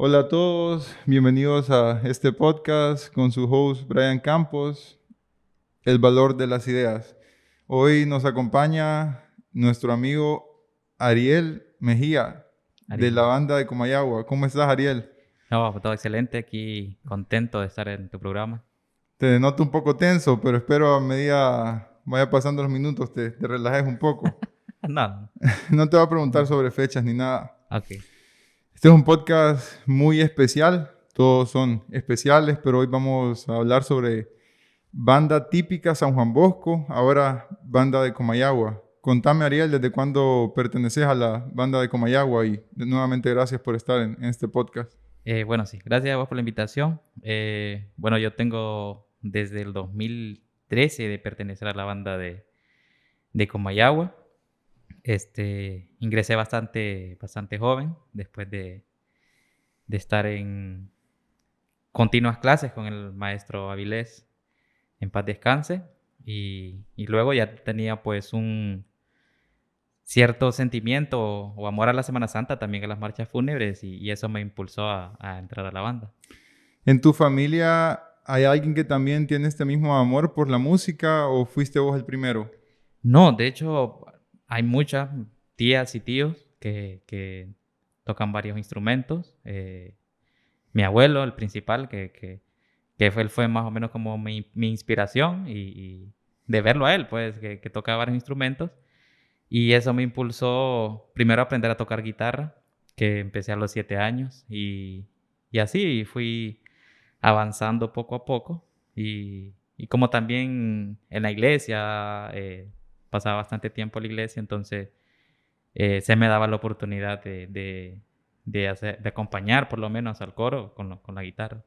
Hola a todos, bienvenidos a este podcast con su host Brian Campos, El Valor de las Ideas. Hoy nos acompaña nuestro amigo Ariel Mejía de la Ariel. banda de Comayagua. ¿Cómo estás, Ariel? No, todo excelente, aquí contento de estar en tu programa. Te noto un poco tenso, pero espero a medida vaya pasando los minutos te relajes un poco. No, No te voy a preguntar no. sobre fechas ni nada. Ok. Este es un podcast muy especial, todos son especiales, pero hoy vamos a hablar sobre banda típica San Juan Bosco, ahora banda de Comayagua. Contame, Ariel, ¿desde cuándo perteneces a la banda de Comayagua? Y nuevamente gracias por estar en este podcast. Bueno, sí, gracias a vos por la invitación. Bueno, yo tengo desde el 2013 de pertenecer a la banda de Comayagua. Ingresé bastante joven después de estar en continuas clases con el maestro Avilés, en paz descanse. Y luego ya tenía pues un cierto sentimiento o amor a la Semana Santa, también a las marchas fúnebres, y eso me impulsó a entrar a la banda. ¿En tu familia hay alguien que también tiene este mismo amor por la música o fuiste vos el primero? No, de hecho, hay muchas tías y tíos que tocan varios instrumentos. Mi abuelo, el principal, él fue más o menos como mi inspiración y de verlo a él, pues, que toca varios instrumentos. Y eso me impulsó primero a aprender a tocar guitarra, que empecé a los 7 años y así fui avanzando poco a poco. Y como también en la iglesia, pasaba bastante tiempo en la iglesia, entonces se me daba la oportunidad de acompañar por lo menos al coro con la guitarra.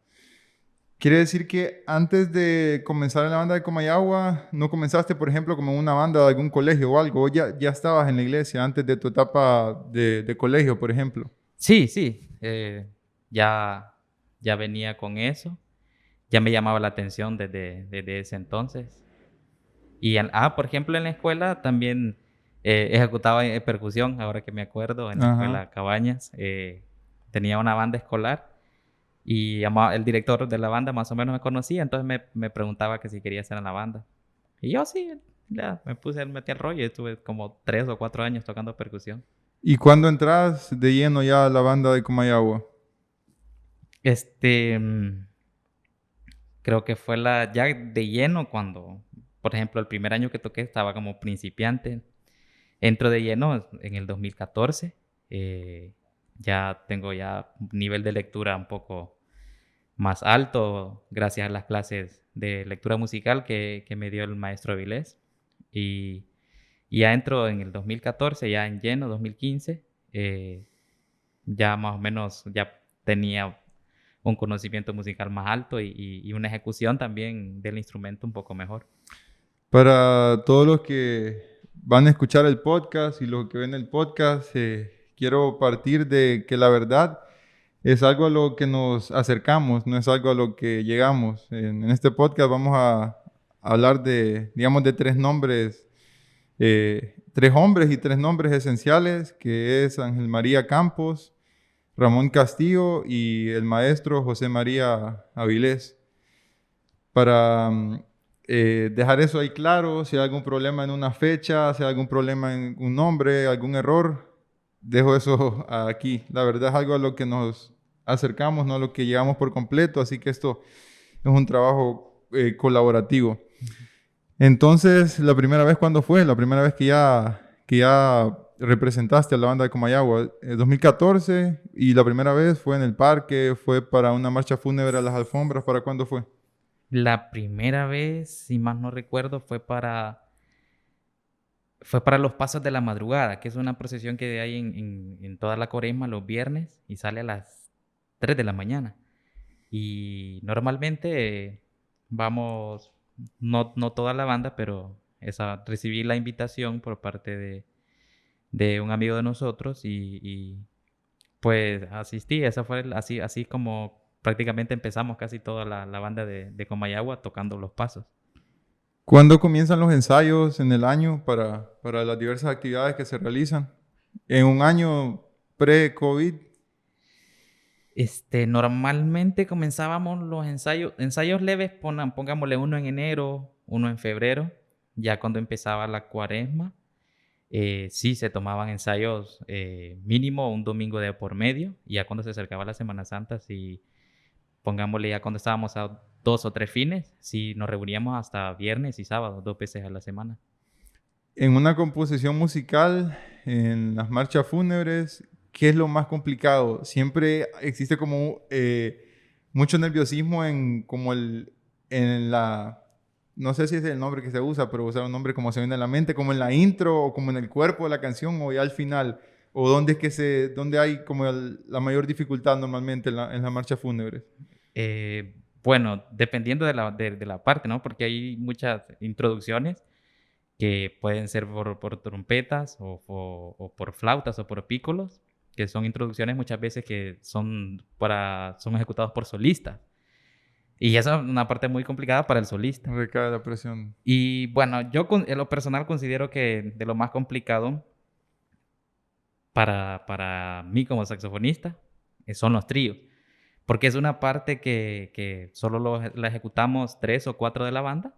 Quiere decir que antes de comenzar en la banda de Comayagua, no comenzaste, por ejemplo, como en una banda de algún colegio o algo, o ya estabas en la iglesia antes de tu etapa de colegio, por ejemplo. Sí, sí, ya venía con eso, ya me llamaba la atención desde ese entonces. Por ejemplo, en la escuela también ejecutaba percusión, ahora que me acuerdo, en la Ajá. escuela Cabañas. Tenía una banda escolar y el director de la banda más o menos me conocía, entonces me preguntaba que si quería estar en la banda. Y yo sí, ya metí al rollo y estuve como 3 o 4 años tocando percusión. ¿Y cuándo entras de lleno ya a la banda de Comayagua? Este, mm, Creo que fue ya de lleno cuando, por ejemplo, el primer año que toqué estaba como principiante. Entro de lleno en el 2014. Ya tengo ya un nivel de lectura un poco más alto gracias a las clases de lectura musical que me dio el maestro Avilés. Y, y ya entro en el 2014, ya en lleno, 2015. Ya más o menos ya tenía un conocimiento musical más alto y una ejecución también del instrumento un poco mejor. Para todos los que van a escuchar el podcast y los que ven el podcast, quiero partir de que la verdad es algo a lo que nos acercamos, no es algo a lo que llegamos. En este podcast vamos a hablar de, digamos, de tres nombres, tres hombres y tres nombres esenciales, que es Ángel María Campos, Ramón Castillo y el maestro José María Avilés. Para dejar eso ahí claro, si hay algún problema en una fecha, si hay algún problema en un nombre, algún error, dejo eso aquí. La verdad es algo a lo que nos acercamos, no a lo que llegamos por completo, así que esto es un trabajo colaborativo. Entonces, la primera vez, ¿cuándo fue? La primera vez que ya representaste a la banda de Comayagua, 2014, y la primera vez fue en el parque, fue para una marcha fúnebre a las alfombras, ¿para cuándo fue? La primera vez, si más no recuerdo, fue para los Pasos de la Madrugada, que es una procesión que hay en toda la Cuaresma los viernes y sale a las 3 de la mañana. Y normalmente vamos, no toda la banda, pero recibí la invitación por parte de un amigo de nosotros pues asistí. Esa fue así como prácticamente empezamos casi toda la banda de Comayagua tocando los pasos. ¿Cuándo comienzan los ensayos en el año para las diversas actividades que se realizan? En un año pre-COVID. Normalmente comenzábamos los ensayos leves, pongámosle uno en enero, uno en febrero, ya cuando empezaba la cuaresma, sí se tomaban ensayos mínimo un domingo de por medio, y ya cuando se acercaba la Semana Santa, sí, pongámosle ya cuando estábamos a 2 o 3 fines, sí nos reuníamos hasta viernes y sábado, 2 veces a la semana. En una composición musical, en las marchas fúnebres, ¿qué es lo más complicado? Siempre existe como mucho nerviosismo en como en la, no sé si es el nombre que se usa, pero usar un nombre como se viene a la mente, como en la intro o como en el cuerpo de la canción o ya al final, o dónde es que dónde hay como la mayor dificultad normalmente en las marchas fúnebres. Bueno, dependiendo de la parte, ¿no? Porque hay muchas introducciones que pueden ser por trompetas o por flautas o por pícolos, que son introducciones muchas veces que son ejecutados por solistas. Y esa es una parte muy complicada para el solista. Recae la presión. Y bueno, yo en lo personal considero que de lo más complicado para mí como saxofonista son los tríos. Porque es una parte que solo la ejecutamos 3 o 4 de la banda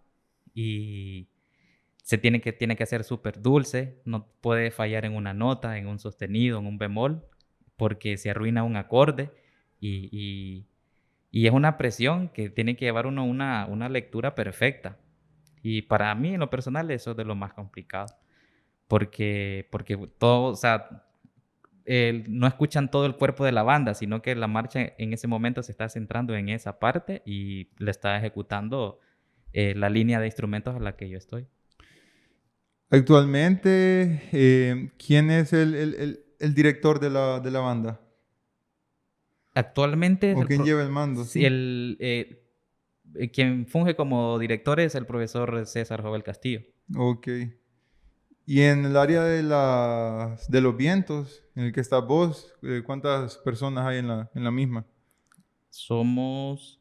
y tiene que ser súper dulce, no puede fallar en una nota, en un sostenido, en un bemol, porque se arruina un acorde y, y- y es una presión que tiene que llevar uno una lectura perfecta. Y para mí, en lo personal, eso es de lo más complicado, porque todo, o sea, no escuchan todo el cuerpo de la banda, sino que la marcha en ese momento se está centrando en esa parte y le está ejecutando la línea de instrumentos a la que yo estoy. Actualmente, ¿quién es el director de la banda? Actualmente ¿O quién lleva el mando? sí, Sí. quien funge como director es el profesor César Jovel Castillo. Ok. Y en el área de los vientos, en el que estás vos, ¿cuántas personas hay en la misma? Somos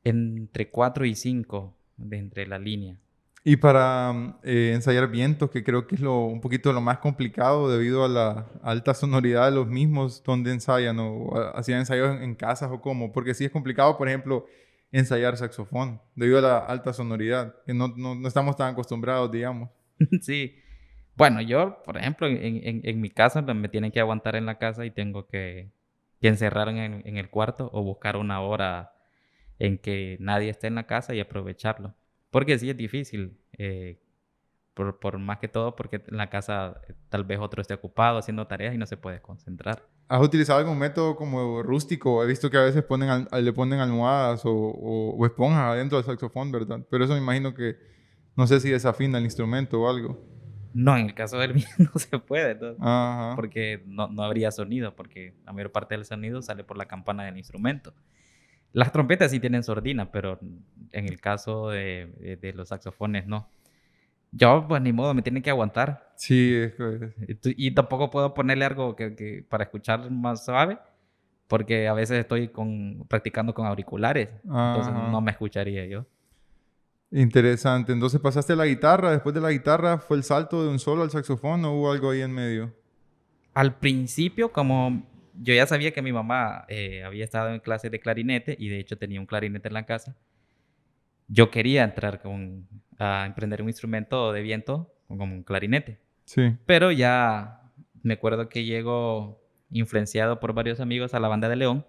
entre 4 y 5 de entre la línea. Y para ensayar vientos, que creo que es un poquito lo más complicado debido a la alta sonoridad de los mismos, donde ensayan o hacían ensayos en casas o cómo, porque sí es complicado, por ejemplo, ensayar saxofón debido a la alta sonoridad, que no estamos tan acostumbrados, digamos. Sí. Bueno, yo, por ejemplo, en mi casa me tienen que aguantar en la casa y tengo que encerrar en el cuarto o buscar una hora en que nadie esté en la casa y aprovecharlo. Porque sí es difícil, por más que todo, porque en la casa tal vez otro esté ocupado haciendo tareas y no se puede concentrar. ¿Has utilizado algún método como rústico? He visto que a veces le ponen almohadas o esponjas adentro del saxofón, ¿verdad? Pero eso me imagino que no sé si desafina el instrumento o algo. No, en el caso del mío no se puede, ¿no? Ajá. Porque no habría sonido, porque la mayor parte del sonido sale por la campana del instrumento. Las trompetas sí tienen sordina, pero en el caso de los saxofones no. Yo, pues ni modo, me tienen que aguantar. Sí, es que- Y tampoco puedo ponerle algo para escuchar más suave, porque a veces estoy practicando con auriculares, entonces no Ajá. me escucharía yo. Interesante. Entonces pasaste a la guitarra. Después de la guitarra, ¿fue el salto de un solo al saxofón o hubo algo ahí en medio? Al principio, como yo ya sabía que mi mamá había estado en clases de clarinete y de hecho tenía un clarinete en la casa, yo quería entrar a emprender un instrumento de viento como un clarinete. Sí. Pero ya me acuerdo que llego influenciado por varios amigos a la banda de León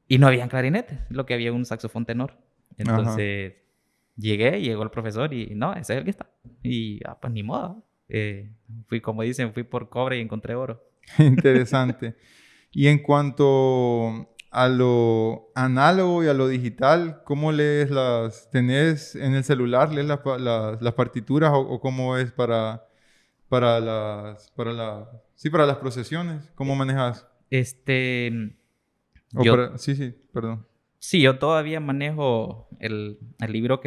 y no habían clarinetes, lo que había un saxofón tenor. Ajá. Entonces llegó el profesor y no, ese es el que está. Y pues ni modo. Fui, como dicen, fui por cobre y encontré oro. Interesante. Y en cuanto a lo análogo y a lo digital, ¿cómo lees tenés en el celular, lees las partituras o cómo es para las procesiones? ¿Cómo Eh, manejas? Este, O yo, sí, sí, perdón. sí, yo todavía manejo el libro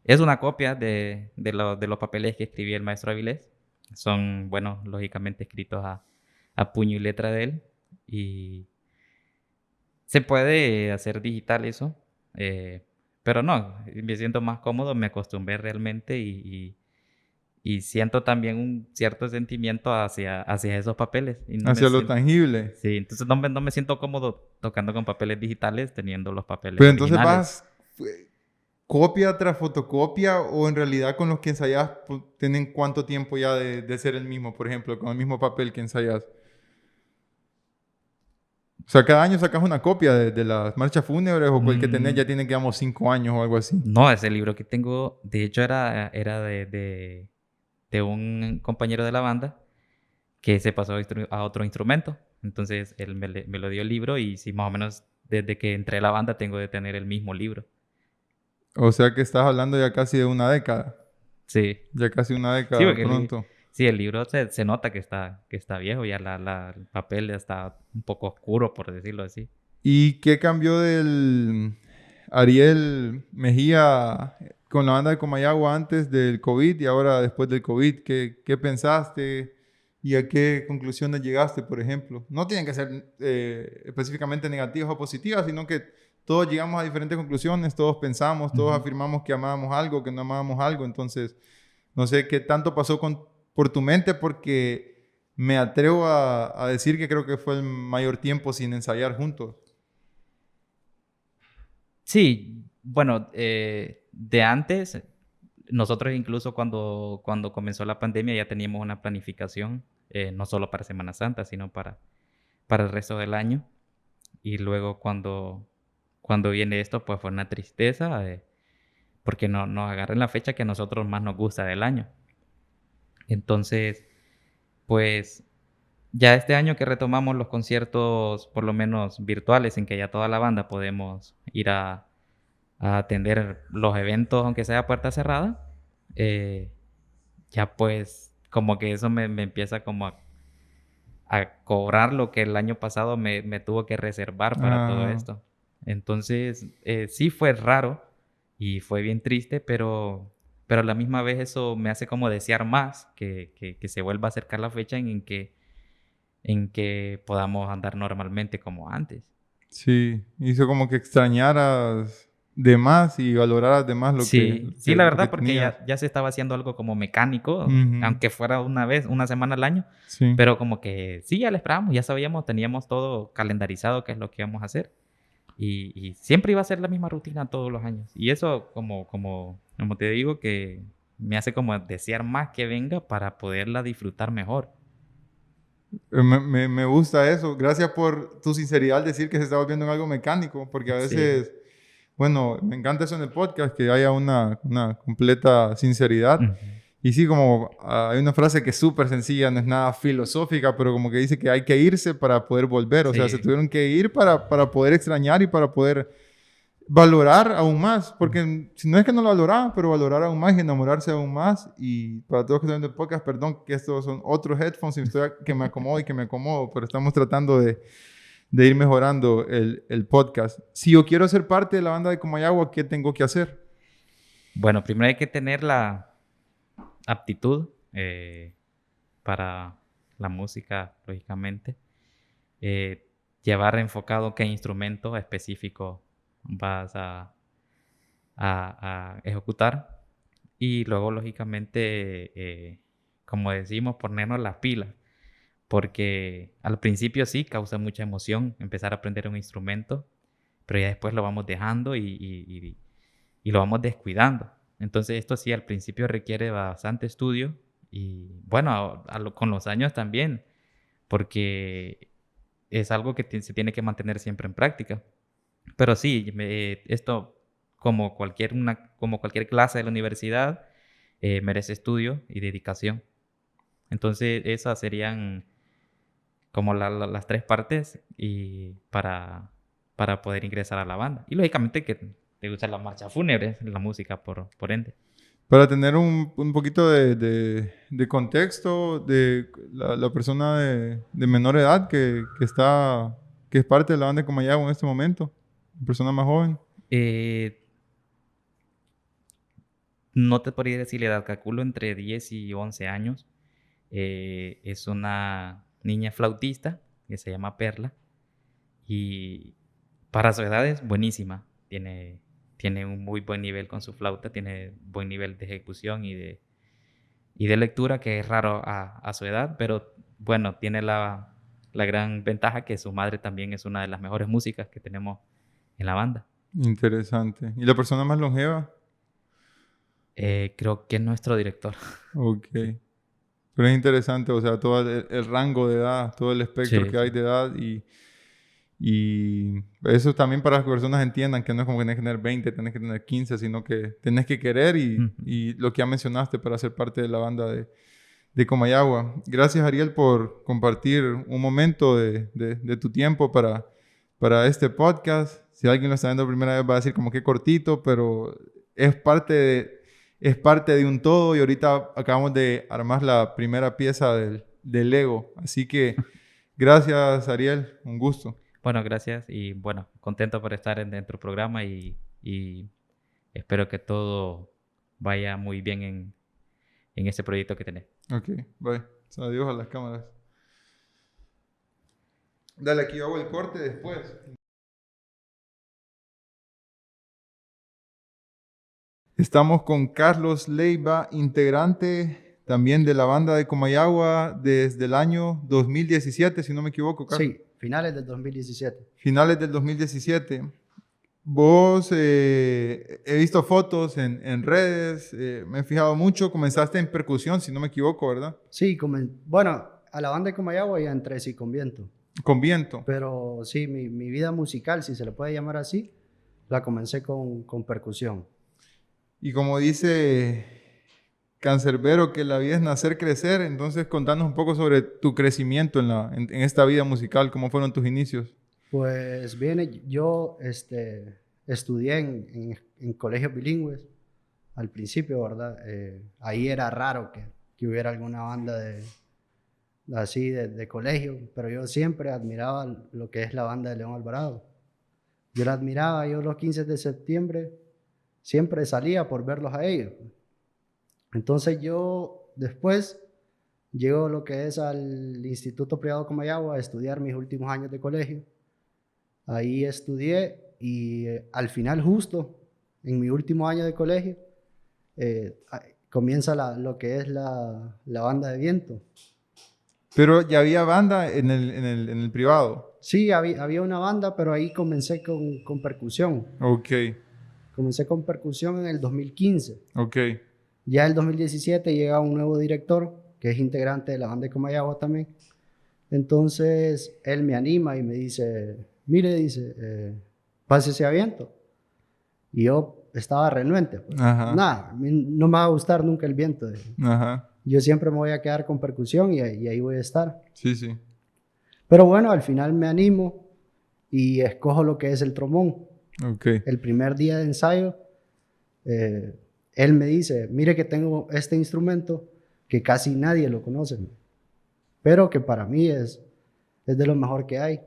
es una copia de los papeles que escribí el maestro Avilés. Son, bueno, lógicamente escritos a puño y letra de él. Y se puede hacer digital eso, pero no, me siento más cómodo, me acostumbré realmente y siento también un cierto sentimiento hacia esos papeles. Y no me Hacia lo siento, tangible. sí, entonces no me siento cómodo tocando con papeles digitales teniendo los papeles Pero entonces originales. vas copia tras fotocopia o en realidad con los que ensayas pues, tienen cuánto tiempo ya de ser el mismo, por ejemplo, con el mismo papel que ensayas. O sea, cada año sacas una copia de las marchas fúnebres o el que tenés Mm, ya tiene, digamos, 5 años o algo así. no, ese libro que tengo, de hecho, era de un compañero de la banda que se pasó a otro instrumento. Entonces él me lo dio el libro y sí, más o menos desde que entré a la banda tengo de tener el mismo libro. O sea que estás hablando ya casi de una década. Sí, Ya casi una sí, década porque pronto. sí, el libro se nota que está viejo, ya el papel ya está un poco oscuro, por decirlo así. ¿Y qué cambió del Ariel Mejía con la banda de Comayagua antes del COVID y ahora después del COVID? ¿Qué pensaste y a qué conclusiones llegaste, por ejemplo? No tienen que ser específicamente negativas o positivas, sino que todos llegamos a diferentes conclusiones, todos pensamos, todos Ujú. afirmamos que amábamos algo, que no amábamos algo. Entonces, no sé qué tanto pasó por tu mente porque me atrevo a decir que creo que fue el mayor tiempo sin ensayar juntos. Sí, bueno, de antes, nosotros incluso cuando comenzó la pandemia ya teníamos una planificación, no solo para Semana Santa, sino para el resto del año. Y luego cuando viene esto, pues fue una tristeza, porque no, nos agarra en la fecha que a nosotros más nos gusta del año. Entonces, pues ya este año que retomamos los conciertos, por lo menos virtuales, en que ya toda la banda podemos ir a atender los eventos, aunque sea a puerta cerrada, eh, ya pues como que eso me empieza como a cobrar lo que el año pasado me tuvo que reservar para todo Ah, esto. Entonces, sí fue raro y fue bien triste, pero a la misma vez eso me hace como desear más que se vuelva a acercar la fecha en que podamos andar normalmente como antes. sí, hizo como que extrañaras de más y valoraras de más lo que, Sí, sí, la lo que verdad, porque tenías. ya se estaba haciendo algo como mecánico, Ujú, aunque fuera una vez, una semana al año, sí, pero como que sí, ya lo esperábamos, ya sabíamos, teníamos todo calendarizado qué es lo que íbamos a hacer y siempre iba a ser la misma rutina todos los años. Y eso, como te digo, que me hace como desear más que venga para poderla disfrutar mejor. Me gusta eso. Gracias por tu sinceridad al decir que se está volviendo en algo mecánico, porque a Sí. veces, bueno, me encanta eso en el podcast, que haya una completa sinceridad. Ujú. Y sí, como hay una frase que es súper sencilla, no es nada filosófica, pero como que dice que hay que irse para poder volver. O sea, se Sí. tuvieron que ir para poder extrañar y para poder valorar aún más, porque si no es que no lo valoraban, pero valorar aún más y enamorarse aún más. Y para todos los que están viendo el podcast, perdón que estos son otros headphones y estoy que me acomodo y que me acomodo, pero estamos tratando de ir mejorando el podcast. Si yo quiero ser parte de la banda de Comayagua, ¿qué tengo que hacer? Bueno, primero hay que tener la aptitud para la música, lógicamente. Llevar enfocado qué instrumento específico vas a ejecutar. Y luego, lógicamente, como decimos, ponernos las pilas. Porque al principio sí causa mucha emoción empezar a aprender un instrumento, pero ya después lo vamos dejando y lo vamos descuidando. Entonces esto sí al principio requiere bastante estudio y bueno, con los años también, porque es algo que se tiene que mantener siempre en práctica. Pero sí, esto como cualquier clase de la universidad, merece estudio y dedicación. Entonces esas serían como las tres partes y para poder ingresar a la banda. Y lógicamente que te gustan las marchas fúnebres, la música por ende. Para tener un poquito de contexto de la persona de menor edad que es parte de la banda de Comayagua en este momento, persona más joven. Eh, no te podría decir la edad, calculo entre 10 y 11 años. Es una niña flautista que se llama Perla y para su edad es buenísima. Tiene un muy buen nivel con su flauta, tiene buen nivel de ejecución y de lectura, que es raro a su edad, pero bueno, tiene la gran ventaja que su madre también es una de las mejores músicas que tenemos en la banda. Interesante. ¿Y la persona más longeva? Creo que es nuestro director. Ok. Pero es interesante, o sea, todo el rango de edad, todo el espectro Sí, que hay sí. de edad y eso también para que las personas entiendan que no es como que tenés que tener 20, tenés que tener 15, sino que tenés que querer Ujú. y lo que ya mencionaste para ser parte de la banda de Comayagua. Gracias, Ariel, por compartir un momento de tu tiempo para este podcast. Si alguien lo está viendo por primera vez va a decir como que cortito, pero es parte de un todo y ahorita acabamos de armar la primera pieza del Lego. Así que gracias, Ariel. Un gusto. Bueno, gracias y bueno, contento por estar en tu programa y espero que todo vaya muy bien en ese proyecto que tenés. Ok, bye. Adiós a las cámaras. Dale, aquí hago el corte después. Estamos con Carlos Leiva, integrante también de la banda de Comayagua desde el año 2017, si no me equivoco, Carlos. Sí, finales del 2017. Finales del 2017. Vos, he visto fotos en redes, me he fijado mucho, comenzaste en percusión, si no me equivoco, ¿verdad? Sí, bueno, a la banda de Comayagua ya entré sí con viento. Con viento. Pero sí, mi vida musical, si se le puede llamar así, la comencé con percusión. Y como dice Cancerbero, que la vida es nacer, crecer, entonces contanos un poco sobre tu crecimiento en esta vida musical, cómo fueron tus inicios. Pues bien, yo estudié en colegios bilingües al principio, ¿verdad? Ahí era raro que hubiera alguna banda así de colegio, pero yo siempre admiraba lo que es la banda de León Alvarado. Yo la admiraba, yo los 15 de septiembre siempre salía por verlos a ellos. Entonces yo después llego lo que es al Instituto Privado Comayagua a estudiar mis últimos años de colegio. Ahí estudié y al final justo en mi último año de colegio comienza lo que es la banda de viento. Pero ya había banda en el privado. Sí, había una banda, pero ahí comencé con percusión. Ok, Comencé con percusión en el 2015. ok. Ya en el 2017 llega un nuevo director, que es integrante de la banda de Comayagua también. Entonces, él me anima y me dice, mire, dice, pásese a viento. Y yo estaba renuente. Pues. Ajá. Nada, no me va a gustar nunca el viento. Ajá. Yo siempre me voy a quedar con percusión y ahí voy a estar. Sí, sí. Pero bueno, al final me animo y escojo lo que es el trombón. Ok. El primer día de ensayo, él me dice, mire que tengo este instrumento que casi nadie lo conoce, pero que para mí es de lo mejor que hay.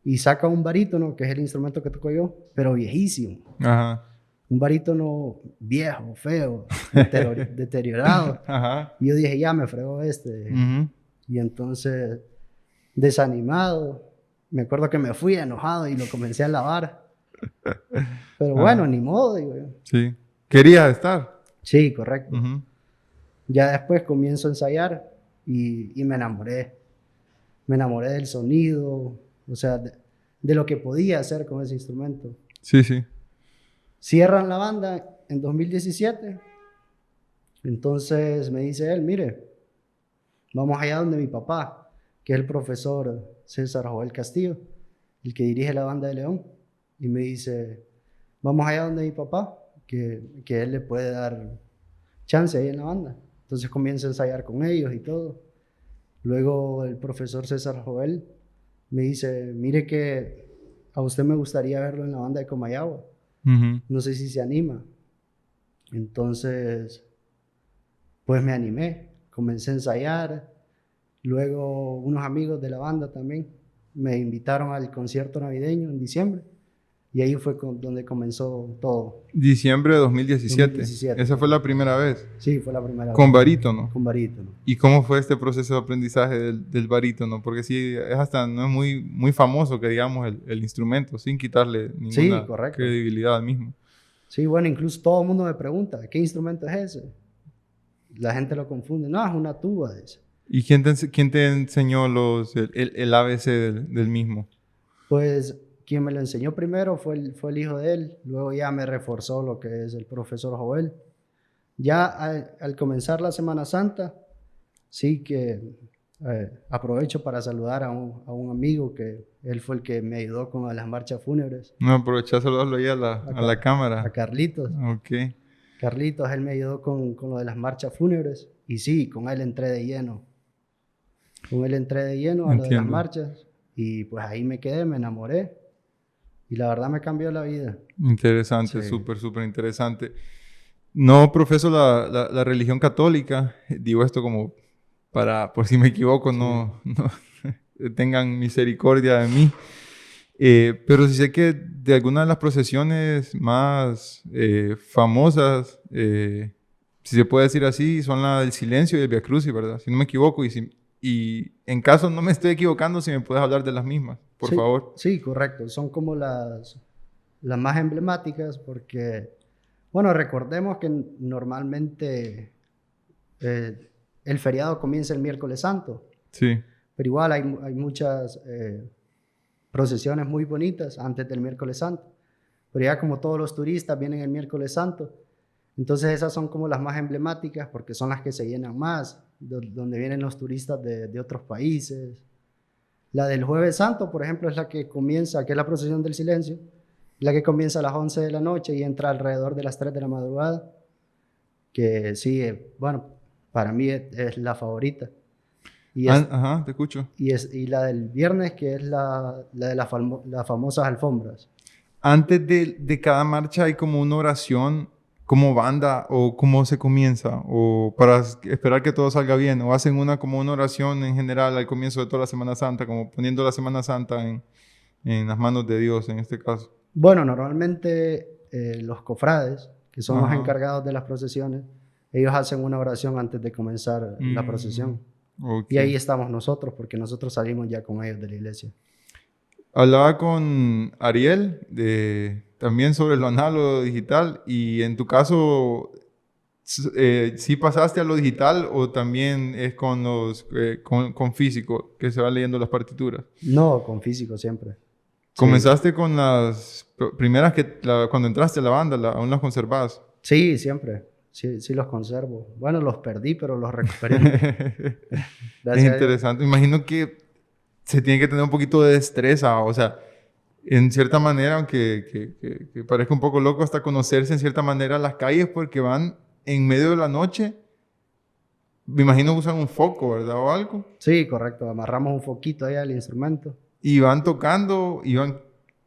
Y saca un barítono, que es el instrumento que toco yo, pero viejísimo. Ajá. Un barítono viejo, feo, deteriorado. Ajá. Y yo dije, ya me fregó este. Uh-huh. Y entonces, desanimado, me acuerdo que me fui enojado y lo comencé a lavar. Pero bueno, ni modo, digo yo. Sí. ¿Querías estar? Sí, correcto. Uh-huh. Ya después comienzo a ensayar y me enamoré. Me enamoré del sonido, o sea, de lo que podía hacer con ese instrumento. Sí, sí. Cierran la banda en 2017. Entonces me dice él, mire, vamos allá donde mi papá, que es el profesor César Joel Castillo, el que dirige la banda de León. Y me dice, vamos allá donde mi papá, que él le puede dar chance ahí en la banda. Entonces comienzo a ensayar con ellos y todo. Luego el profesor César Joel me dice, mire que a usted me gustaría verlo en la banda de Comayagua. Uh-huh. No sé si se anima. Entonces, pues me animé. Comencé a ensayar. Luego unos amigos de la banda también me invitaron al concierto navideño en diciembre. Y ahí fue donde comenzó todo. Diciembre de 2017. 2017. Esa fue la primera vez. Sí, fue la primera Con vez. barítono. Con barítono. ¿Y cómo fue este proceso de aprendizaje del barítono? Porque sí, no es muy famoso que digamos el instrumento, sin quitarle ninguna credibilidad al mismo. Sí, bueno, incluso todo el mundo me pregunta, ¿qué instrumento es ese? la gente lo confunde. No, es una tuba, dice. ¿Y quién te enseñó el ABC del mismo? Pues quien me lo enseñó primero fue el hijo de él, luego ya me reforzó lo que es el profesor Joel. Ya al comenzar la Semana Santa, sí que aprovecho para saludar a un amigo que él fue el que me ayudó con las marchas fúnebres. No, aprovechá a saludarlo ahí a la cámara. A Carlitos. Ok. Carlitos, él me ayudó con lo de las marchas fúnebres. Y sí, con él entré de lleno. Con él entré de lleno a lo de las marchas. Y pues ahí me quedé, me enamoré. Y la verdad me cambió la vida. Interesante, Sí. súper interesante. No profeso la religión católica. Digo esto como por si me equivoco, Sí. no tengan misericordia de mí. Pero sí sé que de algunas de las procesiones más famosas, si se puede decir así, son la del Silencio y el Vía Crucis, ¿verdad? Si no me equivoco. Y en caso no me estoy equivocando, si me puedes hablar de las mismas, por favor. Sí, correcto. Son como las más emblemáticas porque, bueno, recordemos que normalmente el feriado comienza el miércoles santo. Sí. Pero igual hay muchas procesiones muy bonitas antes del miércoles santo. Pero ya como todos los turistas vienen el miércoles santo, entonces esas son como las más emblemáticas porque son las que se llenan más, donde vienen los turistas de otros países. La del jueves santo, por ejemplo, es la que comienza, que es la procesión del silencio, la que comienza a las 11 de la noche y entra alrededor de las 3 de la madrugada, que sí, bueno, para mí es la favorita. Ajá, te escucho. Y la del viernes, que es la de las famosas alfombras. Antes de cada marcha hay como una oración como banda o cómo se comienza o para esperar que todo salga bien o hacen como una oración en general al comienzo de toda la Semana Santa, como poniendo la Semana Santa en las manos de Dios en este caso. Bueno, normalmente los cofrades, que son los Ajá. encargados de las procesiones, ellos hacen una oración antes de comenzar la procesión. Okay. Y ahí estamos nosotros, porque nosotros salimos ya con ellos de la iglesia. Hablaba con Ariel también sobre lo análogo digital y en tu caso, ¿sí pasaste a lo digital o también es con físico que se van leyendo las partituras? No, con físico siempre. ¿Comenzaste con las primeras cuando entraste a la banda, aún las conservabas? Sí, siempre. Sí los conservo. Bueno, los perdí, pero los recuperé. Es interesante. Imagino que se tiene que tener un poquito de destreza, o sea, en cierta manera, aunque que parezca un poco loco, hasta conocerse en cierta manera las calles porque van en medio de la noche. Me imagino que usan un foco, ¿verdad? O algo. Sí, correcto. Amarramos un foquito ahí al instrumento. Y van tocando y van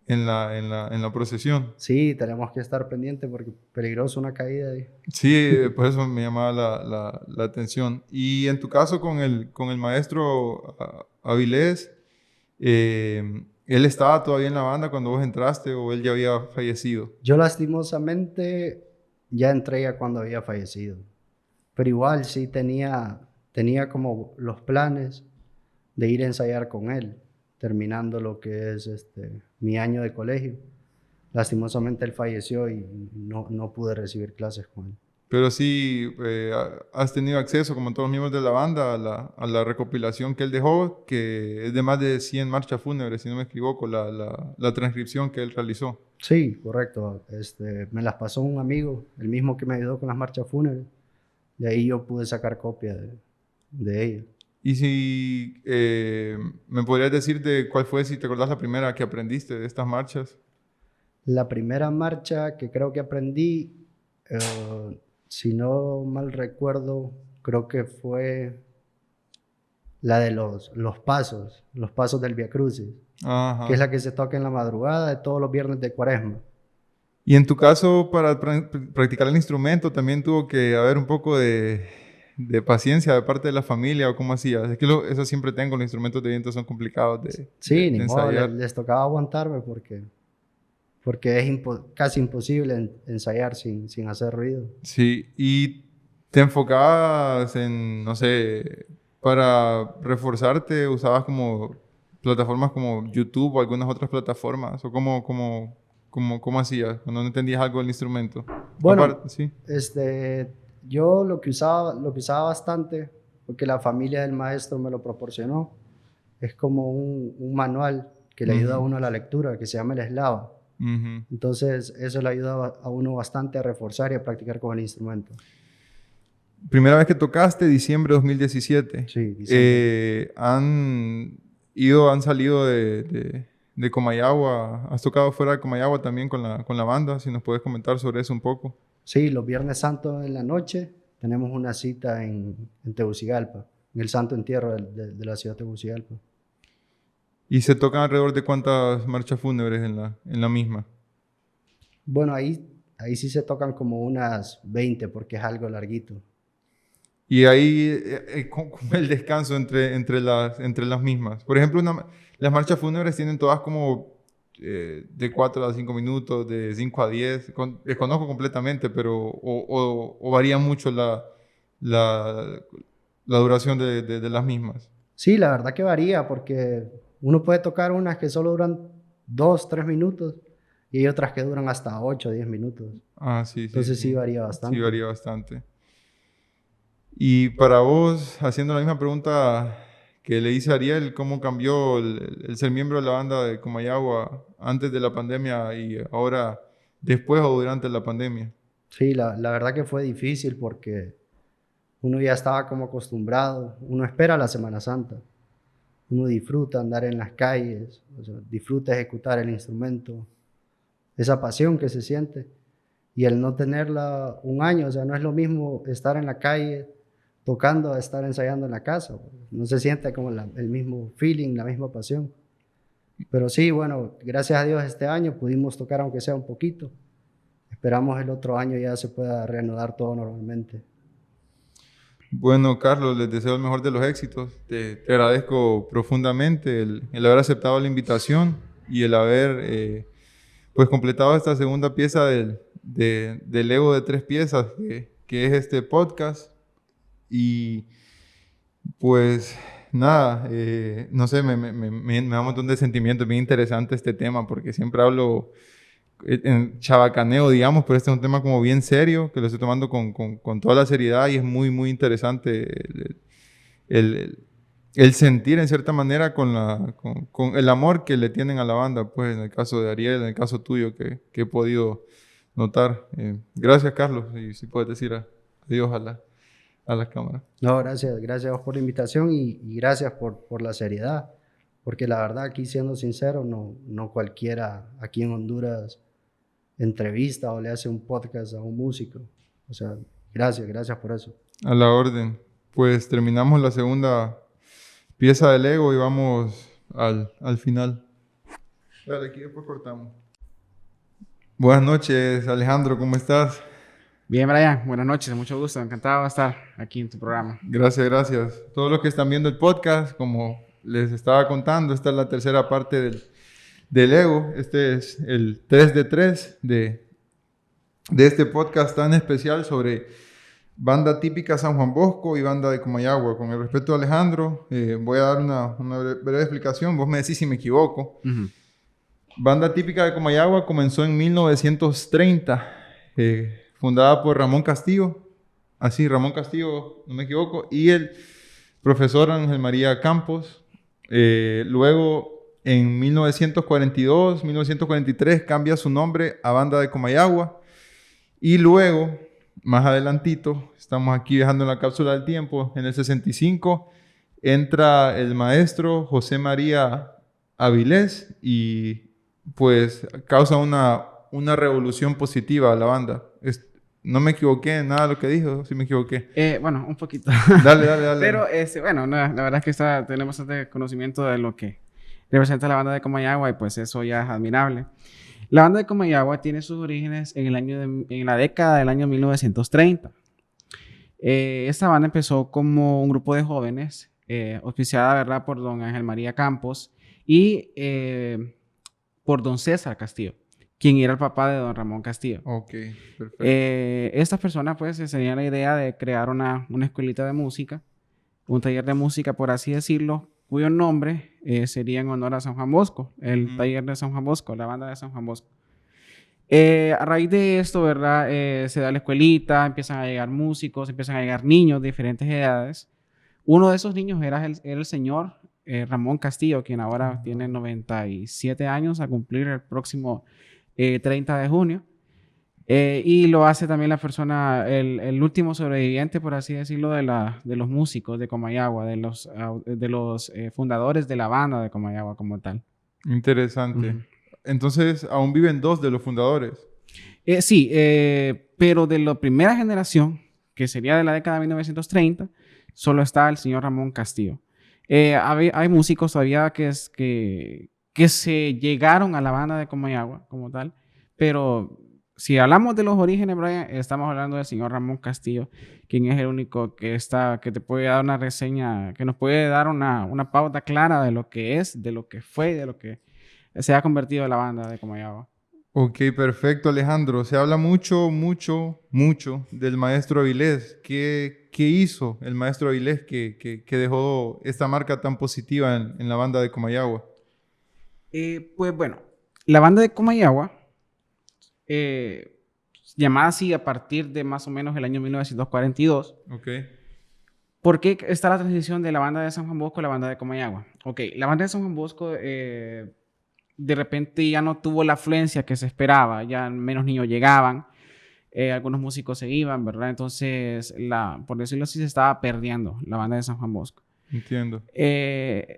en la procesión. Sí, tenemos que estar pendientes porque peligroso una caída ahí. Sí, por eso me llamaba la atención. Y en tu caso con el maestro Avilés, ¿él estaba todavía en la banda cuando vos entraste o él ya había fallecido? Yo lastimosamente ya entré ya cuando había fallecido. Pero igual sí tenía como los planes de ir a ensayar con él, terminando lo que es mi año de colegio. Lastimosamente él falleció y no pude recibir clases con él. Pero sí has tenido acceso, como todos los miembros de la banda, a la recopilación que él dejó, que es de más de 100 marchas fúnebres, si no me equivoco, la transcripción que él realizó. Sí, correcto. Me las pasó un amigo, el mismo que me ayudó con las marchas fúnebres. De ahí yo pude sacar copia de ellas. Y si me podrías decir de cuál fue, si te acordás la primera que aprendiste de estas marchas. La primera marcha que creo que aprendí, si no mal recuerdo, creo que fue la de los pasos del Vía Crucis, Ajá. que es la que se toca en la madrugada de todos los viernes de Cuaresma. Y en tu caso, para practicar el instrumento, también tuvo que haber un poco de paciencia de parte de la familia o cómo hacías. Es que eso siempre tengo, los instrumentos de viento son complicados Sí, de ni modo, ensayar. les tocaba aguantarme porque es casi imposible ensayar sin hacer ruido. Sí, y te enfocabas en, no sé, para reforzarte, usabas como plataformas como YouTube o algunas otras plataformas, o cómo hacías cuando no entendías algo del instrumento. Bueno, Aparte, sí. yo lo que usaba bastante, porque la familia del maestro me lo proporcionó, es como un manual que le ayuda a uno a la lectura, que se llama el Eslava. Entonces, eso le ayuda a uno bastante a reforzar y a practicar con el instrumento. Primera vez que tocaste, diciembre de 2017. Sí, diciembre. Han salido de Comayagua. ¿Has tocado fuera de Comayagua también con la banda? Si nos puedes comentar sobre eso un poco. Sí, los Viernes Santos en la noche tenemos una cita en Tegucigalpa, en el Santo Entierro de la ciudad de Tegucigalpa. ¿Y se tocan alrededor de cuántas marchas fúnebres en la misma? Bueno, ahí sí se tocan como unas 20 porque es algo larguito. Y ahí, ¿cómo el descanso entre las mismas? Por ejemplo, las marchas fúnebres tienen todas como de 4 a 5 minutos, de 5 a 10. Desconozco completamente, pero o varía mucho la duración de las mismas. Sí, la verdad que varía porque uno puede tocar unas que solo duran 2, 3 minutos y hay otras que duran hasta 8 o 10 minutos. Ah, sí. Entonces sí varía bastante. Sí, varía bastante. Y para vos, haciendo la misma pregunta que le hice a Ariel, ¿cómo cambió el ser miembro de la banda de Comayagua antes de la pandemia y ahora después o durante la pandemia? Sí, la verdad que fue difícil porque uno ya estaba como acostumbrado, uno espera la Semana Santa, uno disfruta andar en las calles, o sea, disfruta ejecutar el instrumento, esa pasión que se siente, y el no tenerla un año, o sea, no es lo mismo estar en la calle tocando a estar ensayando en la casa, no se siente como el mismo feeling, la misma pasión. Pero sí, bueno, gracias a Dios este año pudimos tocar aunque sea un poquito. Esperamos el otro año ya se pueda reanudar todo normalmente. Bueno, Carlos, les deseo el mejor de los éxitos. Te agradezco profundamente el haber aceptado la invitación y el haber pues completado esta segunda pieza del Lego de 3 piezas que es este podcast. Y pues nada, no sé, me da un montón de sentimientos, bien interesante este tema, porque siempre hablo en chabacaneo, digamos, pero este es un tema como bien serio, que lo estoy tomando con toda la seriedad y es muy, muy interesante el sentir en cierta manera con el amor que le tienen a la banda, pues en el caso de Ariel, en el caso tuyo, que he podido notar. Gracias, Carlos, y si puedes decir adiós a la cámara. No, gracias a vos por la invitación y gracias por la seriedad, porque la verdad aquí siendo sincero, no cualquiera aquí en Honduras entrevista o le hace un podcast a un músico. O sea, gracias por eso. A la orden. Pues terminamos la segunda pieza del Lego y vamos al final. Dale, aquí después cortamos. Buenas noches, Alejandro, ¿cómo estás? Bien, Brian, buenas noches, mucho gusto, encantado de estar aquí en tu programa. Gracias. Todos los que están viendo el podcast, como les estaba contando, esta es la tercera parte del Lego. Este es el 3 de 3 de este podcast tan especial sobre banda típica San Juan Bosco y banda de Comayagua. Con el respeto a Alejandro, voy a dar una breve explicación. Vos me decís si me equivoco. Banda típica de Comayagua comenzó en 1930, fundada por Ramón Castillo. Así, Ramón Castillo, no me equivoco. Y el profesor Ángel María Campos. Luego, en 1942, 1943, cambia su nombre a Banda de Comayagua. Y luego, más adelantito, estamos aquí viajando en la cápsula del tiempo, en el 65, entra el maestro José María Avilés y pues causa una revolución positiva a la banda. No me equivoqué en nada de lo que dijo, sí me equivoqué. Bueno, un poquito. Dale. Pero, bueno, la verdad es que tenemos bastante conocimiento de lo que representa la banda de Comayagua y pues eso ya es admirable. La banda de Comayagua tiene sus orígenes en la década del año 1930. Esta banda empezó como un grupo de jóvenes, auspiciada, ¿verdad?, por don Ángel María Campos y por don César Castillo, quien era el papá de don Ramón Castillo. Ok, perfecto. Estas personas pues se tenían la idea de crear una escuelita de música, un taller de música, por así decirlo, cuyo nombre sería en honor a San Juan Bosco, el taller de San Juan Bosco, la banda de San Juan Bosco. A raíz de esto, ¿verdad? Se da la escuelita, empiezan a llegar músicos, empiezan a llegar niños de diferentes edades. Uno de esos niños era el señor Ramón Castillo, quien ahora tiene 97 años a cumplir el próximo 30 de junio. Y lo hace también la persona, el último sobreviviente, por así decirlo, de los músicos de Comayagua, de los fundadores de la banda de Comayagua como tal. Interesante. Ujú. Entonces, aún viven dos de los fundadores. Sí, pero de la primera generación, que sería de la década de 1930, solo está el señor Ramón Castillo. Hay músicos todavía que se llegaron a la banda de Comayagua como tal, pero si hablamos de los orígenes, Brian, estamos hablando del señor Ramón Castillo, quien es el único que te puede dar una reseña, que nos puede dar una pauta clara de lo que es, de lo que fue, de lo que se ha convertido la banda de Comayagua. Ok, perfecto, Alejandro. Se habla mucho, mucho, mucho del maestro Avilés. ¿Qué hizo el maestro Avilés que dejó esta marca tan positiva en la banda de Comayagua? Pues bueno, la banda de Comayagua, llamada así a partir de más o menos el año 1942. Ok, ¿Por qué está la transición de la banda de San Juan Bosco a la banda de Comayagua? Ok, la banda de San Juan Bosco de repente ya no tuvo la afluencia que se esperaba, ya menos niños llegaban, algunos músicos se iban, ¿verdad? Entonces, por decirlo así, se estaba perdiendo la banda de San Juan Bosco. entiendo.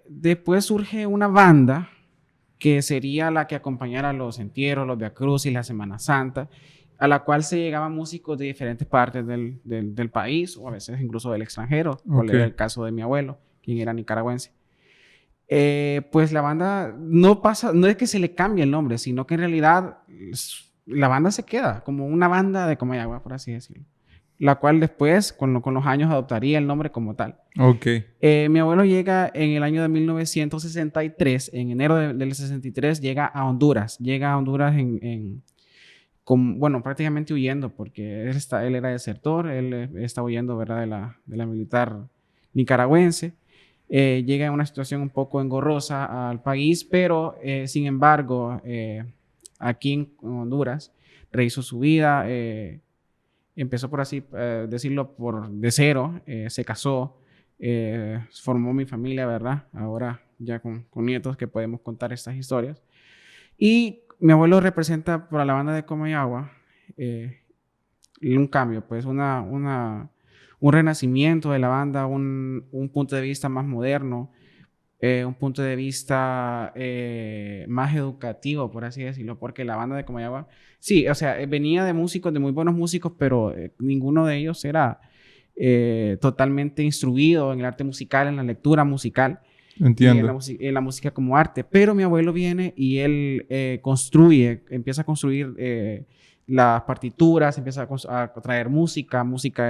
Después surge una banda que sería la que acompañara los entierros, los viacrucis, la Semana Santa, a la cual se llegaban músicos de diferentes partes del país o a veces incluso del extranjero, como era el caso de mi abuelo, quien era nicaragüense. Pues la banda no es que se le cambie el nombre, sino que en realidad la banda se queda como una banda de Comayagua, por así decirlo, la cual después con los años adoptaría el nombre como tal. Ok, Mi abuelo llega en el año de 1963, en enero del 63, llega a Honduras bueno, prácticamente huyendo, porque él era desertor, él está huyendo, ¿verdad?, de la militar nicaragüense. Llega en una situación un poco engorrosa al país, pero sin embargo, aquí en Honduras rehizo su vida, empezó por así decirlo, de cero, se casó, formó mi familia, ¿verdad? Ahora ya con nietos que podemos contar estas historias. Y mi abuelo representa para la banda de Comayagua un cambio, pues un renacimiento de la banda, un punto de vista más moderno, un punto de vista más educativo, por así decirlo, porque la banda de Comayagua, sí, o sea, venía de músicos, de muy buenos músicos, pero ninguno de ellos era totalmente instruido en el arte musical, en la lectura musical. entiendo. Y en la música como arte. Pero mi abuelo viene y él empieza a construir las partituras, empieza a traer música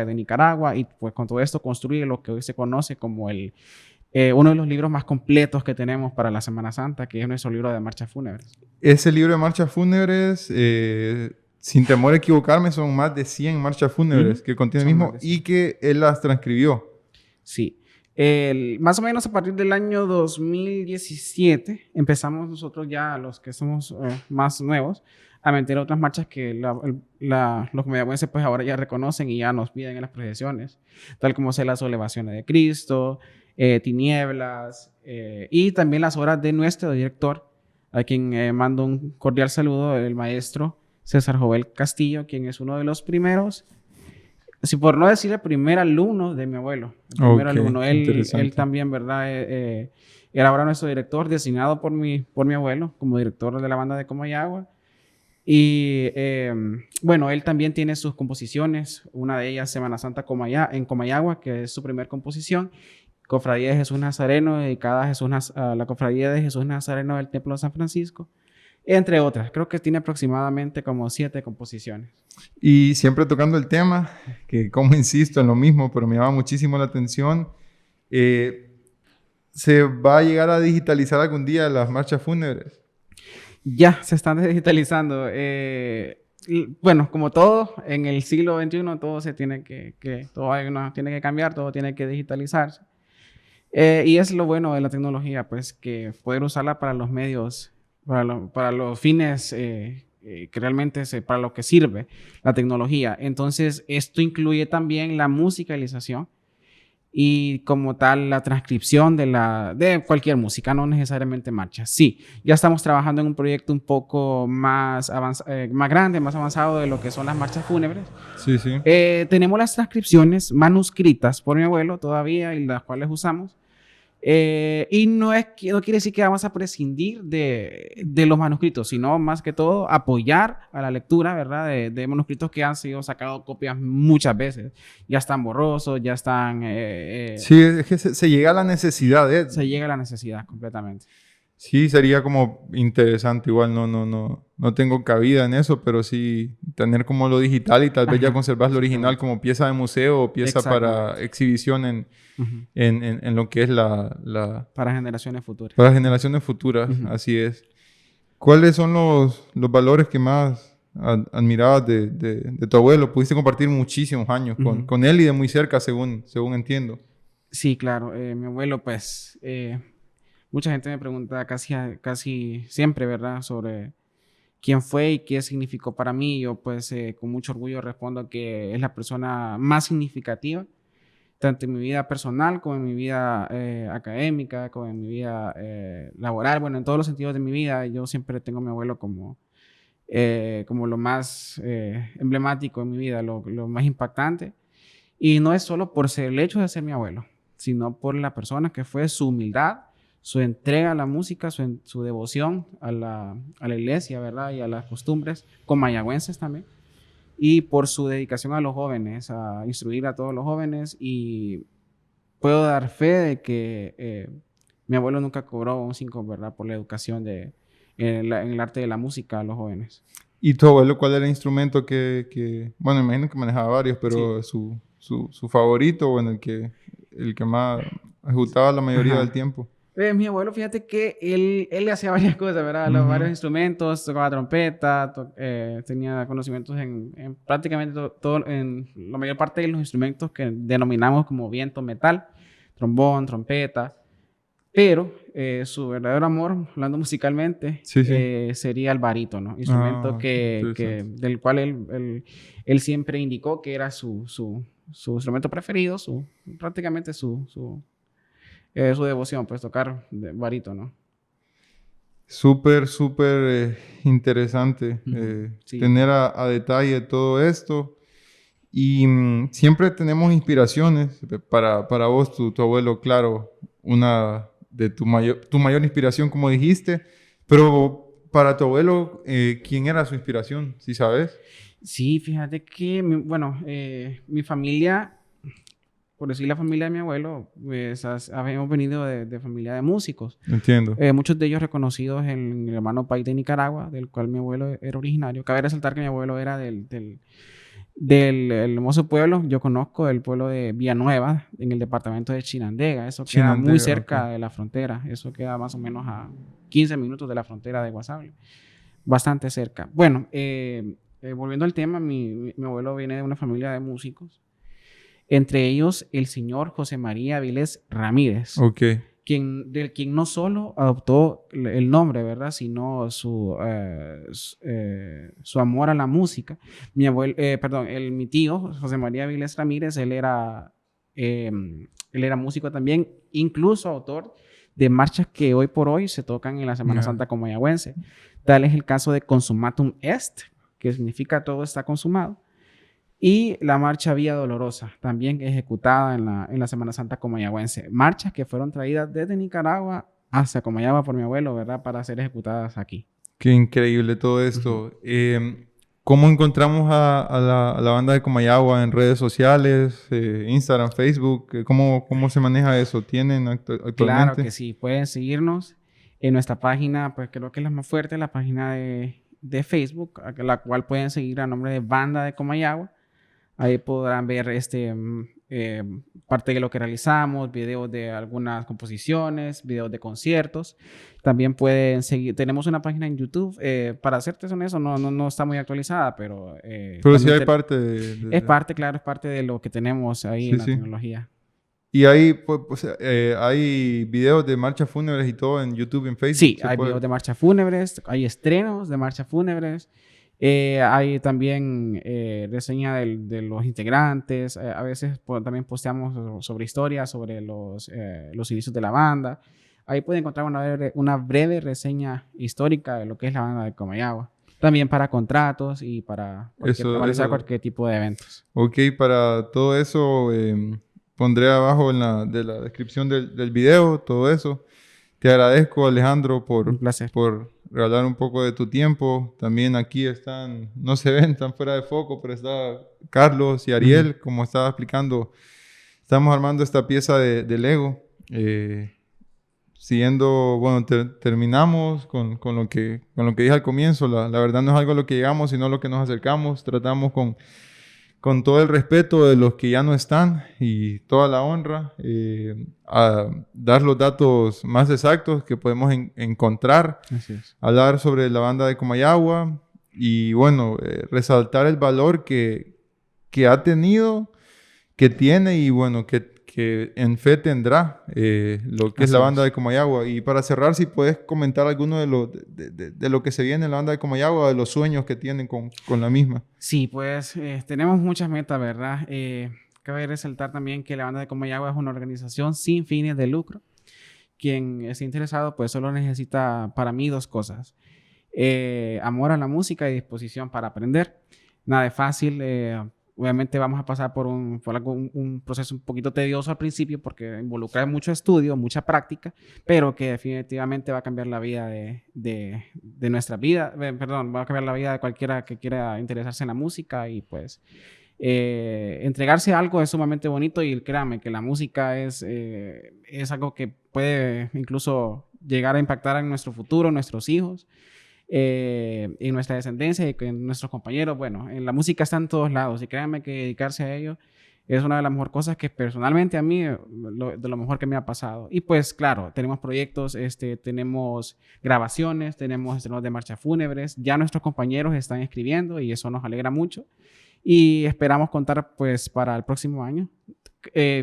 de Nicaragua y pues con todo esto construye lo que hoy se conoce como uno de los libros más completos que tenemos para la Semana Santa, que es nuestro libro de marchas fúnebres. Ese libro de marchas fúnebres, sin temor a equivocarme, son más de 100 marchas fúnebres que contiene el Son mismo más de 100. y que él las transcribió. Sí. Más o menos a partir del año 2017 empezamos nosotros ya, los que somos más nuevos, a meter otras marchas que los comayagüenses pues ahora ya reconocen y ya nos piden en las procesiones, tal como son las Elevaciones de Cristo, Tinieblas, y también las obras de nuestro director, a quien mando un cordial saludo, el maestro César Jovel Castillo, quien es uno de los primeros, si por no decir el primer alumno de mi abuelo. El primer alumno. Él también, ¿verdad? Era ahora nuestro director, designado por mi abuelo como director de la banda de Comayagua. Y bueno, él también tiene sus composiciones. Una de ellas, Semana Santa en Comayagua, que es su primer composición. Cofradía de Jesús Nazareno, dedicada a la Cofradía de Jesús Nazareno del Templo de San Francisco. Entre otras, creo que tiene aproximadamente como 7 composiciones. Y siempre tocando el tema, que como insisto en lo mismo, pero me llama muchísimo la atención, ¿se va a llegar a digitalizar algún día las marchas fúnebres? Ya se están digitalizando. Bueno, como todo, en el siglo XXI todo se tiene tiene que cambiar, todo tiene que digitalizarse. Y es lo bueno de la tecnología, pues que poder usarla para los medios, para los fines que realmente para lo que sirve la tecnología. Entonces, esto incluye también la musicalización y como tal la transcripción de cualquier música, no necesariamente marcha. Sí, ya estamos trabajando en un proyecto un poco más grande, más avanzado de lo que son las marchas fúnebres. Sí, sí. Tenemos las transcripciones manuscritas por mi abuelo todavía y las cuales usamos. Y no quiere decir que vamos a prescindir de los manuscritos, sino más que todo apoyar a la lectura, ¿verdad? De manuscritos que han sido sacados copias muchas veces. Ya están borrosos, ya están... sí, es que se llega a la necesidad de... Se llega a la necesidad completamente. Sí, sería como interesante. Igual no tengo cabida en eso, pero sí tener como lo digital y tal vez ya conservar lo original como pieza de museo o pieza para exhibición en lo que es para generaciones futuras. Para generaciones futuras, así es. ¿Cuáles son los valores que más admirabas de tu abuelo? Pudiste compartir muchísimos años con él y de muy cerca, según entiendo. Sí, claro. Mi abuelo, pues... mucha gente me pregunta casi siempre, ¿verdad? Sobre quién fue y qué significó para mí. Yo, pues, con mucho orgullo respondo que es la persona más significativa, tanto en mi vida personal como en mi vida académica, como en mi vida laboral. Bueno, en todos los sentidos de mi vida, yo siempre tengo a mi abuelo como lo más emblemático en mi vida, lo más impactante. Y no es solo por el hecho de ser mi abuelo, sino por la persona que fue, su humildad, su entrega a la música, su devoción a la iglesia, ¿verdad? Y a las costumbres comayagüenses también. Y por su dedicación a los jóvenes, a instruir a todos los jóvenes. Y puedo dar fe de que mi abuelo nunca cobró un 5, ¿verdad? Por la educación en el arte de la música a los jóvenes. ¿Y tu abuelo cuál era el instrumento bueno, imagino que manejaba varios, pero sí, su favorito, bueno, el que más ejecutaba la mayoría del tiempo? Mi abuelo, fíjate que él hacía varias cosas, ¿verdad? Varios instrumentos, tocaba trompeta, tenía conocimientos en prácticamente todo, en la mayor parte de los instrumentos que denominamos como viento metal, trombón, trompeta, pero su verdadero amor, hablando musicalmente, sería el barítono, instrumento del cual él siempre indicó que era su instrumento preferido, prácticamente su devoción, pues tocar barítono. Súper interesante tener a detalle todo esto. Y siempre tenemos inspiraciones para vos, tu abuelo, claro, una de tu mayor inspiración, como dijiste. Pero para tu abuelo, ¿quién era su inspiración? ¿Sí sabes? Sí, fíjate que, mi familia... Por decir la familia de mi abuelo, pues habíamos venido de familia de músicos. Entiendo. Muchos de ellos reconocidos en el hermano país de Nicaragua, del cual mi abuelo era originario. Cabe resaltar que mi abuelo era del hermoso pueblo. Yo conozco el pueblo de Villanueva, en el departamento de Chinandega. Eso queda muy cerca de la frontera. Eso queda más o menos a 15 minutos de la frontera de Guasable. Bastante cerca. Bueno, volviendo al tema, mi abuelo viene de una familia de músicos. Entre ellos, el señor José María Avilés Ramírez, del quien no solo adoptó el nombre, ¿verdad? Sino su amor a la música. Mi tío, José María Avilés Ramírez, él era músico también, incluso autor de marchas que hoy por hoy se tocan en la Semana Santa comayagüense. Tal es el caso de Consumatum Est, que significa todo está consumado. Y la marcha Vía Dolorosa, también ejecutada en la Semana Santa comayagüense. Marchas que fueron traídas desde Nicaragua hacia Comayagua por mi abuelo, ¿verdad? Para ser ejecutadas aquí. Qué increíble todo esto. ¿Cómo encontramos a la banda de Comayagua en redes sociales, Instagram, Facebook? ¿Cómo se maneja eso? ¿Tienen actualmente? Claro que sí. Pueden seguirnos en nuestra página, pues creo que es la más fuerte, la página de Facebook, la cual pueden seguir a nombre de Banda de Comayagua. Ahí podrán ver parte de lo que realizamos, videos de algunas composiciones, videos de conciertos. También pueden seguir, tenemos una página en YouTube, para serte honesto, no está muy actualizada, pero... pero sí hay parte Es parte de lo que tenemos ahí en la tecnología. Y hay, hay videos de marchas fúnebres y todo en YouTube y en Facebook. Sí, hay videos de marchas fúnebres, hay estrenos de marchas fúnebres. Hay también reseña de los integrantes. A veces también posteamos sobre historias, sobre los inicios de la banda. Ahí pueden encontrar una breve reseña histórica de lo que es la banda de Comayagua. También para contratos y para realizar cualquier tipo de eventos. Ok, para todo eso pondré abajo en la descripción del video todo eso. Te agradezco, Alejandro, Un placer. por regalar un poco de tu tiempo. También aquí están, no se ven, están fuera de foco, pero está Carlos y Ariel, como estaba explicando. Estamos armando esta pieza de Lego. Siguiendo, bueno, terminamos con lo que dije al comienzo. La verdad no es algo a lo que llegamos, sino a lo que nos acercamos. Tratamos con todo el respeto de los que ya no están y toda la honra, a dar los datos más exactos que podemos encontrar. Así es. Hablar sobre la banda de Comayagua y, bueno, resaltar el valor que ha tenido, que tiene y, bueno, que en fe tendrá lo que es la banda de Comayagua. Y para cerrar, si puedes comentar alguno de lo que se viene en la banda de Comayagua, de los sueños que tienen con la misma. Sí, pues tenemos muchas metas, ¿verdad? Cabe resaltar también que la banda de Comayagua es una organización sin fines de lucro. Quien esté interesado, pues solo necesita para mí 2 cosas. Amor a la música y disposición para aprender. Nada de fácil. Obviamente vamos a pasar por un proceso un poquito tedioso al principio porque involucra mucho estudio, mucha práctica, pero que definitivamente va a cambiar la vida de nuestra vida, va a cambiar la vida de cualquiera que quiera interesarse en la música y pues entregarse a algo es sumamente bonito y créanme que la música es algo que puede incluso llegar a impactar en nuestro futuro, en nuestros hijos. En nuestra descendencia y con nuestros compañeros. Bueno, en la música está en todos lados y créanme que dedicarse a ello es una de las mejores cosas que personalmente a mí, de lo mejor que me ha pasado. Y pues claro, tenemos proyectos, tenemos grabaciones, tenemos estrenos de marchas fúnebres, ya nuestros compañeros están escribiendo y eso nos alegra mucho y esperamos contar pues para el próximo año.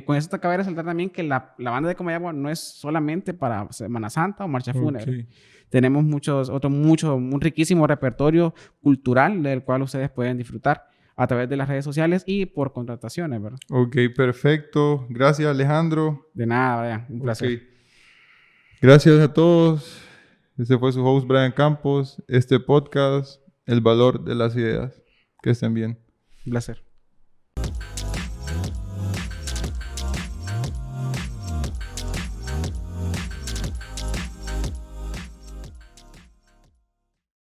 Con eso te cabe resaltar también que la banda de Comayagua no es solamente para Semana Santa o marcha fúnebre. Tenemos un riquísimo repertorio cultural del cual ustedes pueden disfrutar a través de las redes sociales y por contrataciones, ¿verdad? Ok, perfecto. Gracias, Alejandro. De nada, Brian. Un placer. Okay. Gracias a todos. Este fue su host, Brian Campos. Este podcast, El Valor de las Ideas. Que estén bien. Un placer.